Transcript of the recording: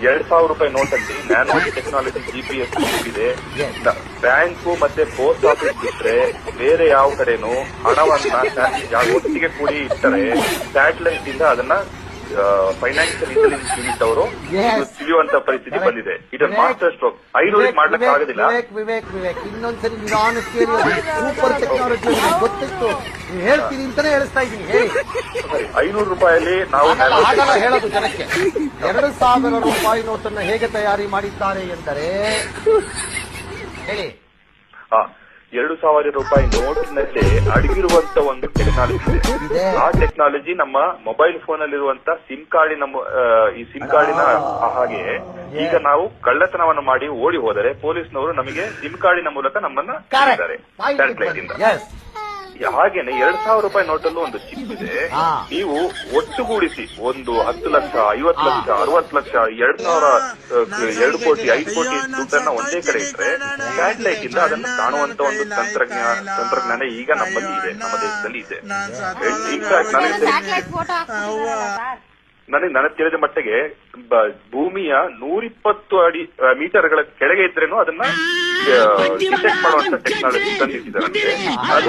2,000 ನೋಟಲ್ಲಿ nano technology GPS ಇದೆ. Bank ಮತ್ತೆ post office ಬಿಟ್ರೆ ಬೇರೆ ಯಾವ ಕಡೆನೂ ಹಣವನ್ನ ಒಟ್ಟಿಗೆ ಕೂಡಿ ಇಟ್ಟರೆ ಸ್ಯಾಟಲೈಟ್ ಇಂದ ಅದನ್ನ ಫೈನಾನ್ಷಿಯಲ್ ಇಂಟೆಲಿಜೆನ್ಸ್ ಯೂನಿಟ್ ಅವರು ತಿಳಿಯುವಂತ ಪರಿಸ್ಥಿತಿ ಬಂದಿದೆ. ಇದನ್ನ ಮಾಸ್ಟರ್ ಸ್ಟ್ರೋಕ್ 500 ಮಾಡ್ಲಿಕ್ಕೆ ಆಗೋದಿಲ್ಲ. ವಿವೇಕ್ ಇನ್ನೊಂದ್ಸರಿ ಸೂಪರ್ ಟೆಕ್ನಾಲಜಿ ಗೊತ್ತಿತ್ತು ನೀವು ಹೇಳ್ತೀನಿ ಅಂತಾನೆ ಹೇಳಿಸ್ತಾ ಇದ್ದೀನಿ. ಹೇಳಿ. ₹500 ನಾವು ಹೇಳೋದು ಜನಕ್ಕೆ 2,000 ರೂಪಾಯಿ ನೋಟನ್ನ ಹೇಗೆ ತಯಾರಿ ಮಾಡಿದ್ದಾರೆ ಎಂದರೆ ಹೇಳಿ. 2,000 ರೂಪಾಯಿ ನೋಟಿನಲ್ಲಿ ಅಡಗಿರುವಂತ ಒಂದು ಟೆಕ್ನಾಲಜಿ ಇದೆ. ಆ ಟೆಕ್ನಾಲಜಿ ನಮ್ಮ ಮೊಬೈಲ್ ಫೋನ್ ಅಲ್ಲಿರುವಂತ ಸಿಮ್ ಕಾರ್ಡಿನ ಈ ಸಿಮ್ ಕಾರ್ಡಿನ ಹಾಗೆ ಈಗ ನಾವು ಕಳ್ಳತನವನ್ನು ಮಾಡಿ ಓಡಿ ಹೋದರೆ ಪೊಲೀಸ್ನವರು ನಮಗೆ ಸಿಮ್ ಕಾರ್ಡಿನ ಮೂಲಕ ನಮ್ಮನ್ನ ಕರೀತಾರೆ ಸ್ಯಾಟಲೈಟ್ ಇಂದ. ಹಾಗೇನೆ 2,000 ರೂಪಾಯಿ ನೋಟಲ್ಲೂ ಒಂದು ಚಿಪ್ ಇದೆ. ನೀವು ಒಟ್ಟುಗೂಡಿಸಿ ಒಂದು 10 ಲಕ್ಷ 50 ಲಕ್ಷ 60 ಲಕ್ಷ 2 ಕೋಟಿ 5 ಕೋಟಿ ದುಡ್ಡನ್ನ ಒಂದೇ ಕಡೆ ಇಟ್ರೆ ಸ್ಯಾಟಲೈಟ್ ಇಂದ ಅದನ್ನು ಕಾಣುವಂತ ಒಂದು ತಂತ್ರಜ್ಞಾನ ಈಗ ನಮ್ಮಲ್ಲಿ ಇದೆ, ನಮ್ಮ ದೇಶದಲ್ಲಿ ಇದೆ. ನನಗೆ ತಿಳಿದ ಮಟ್ಟಿಗೆ ಭೂಮಿಯ 120 ಮೀಟರ್ಗಳ ಕೆಳಗೆ ಇದ್ರೇನು ಅದನ್ನ ಡಿಟೆಕ್ಟ್ ಮಾಡುವಂತ ಟೆಕ್ನಾಲಜಿ ತಂದಿಟ್ಟಿದ್ದಾರೆ. ಅದು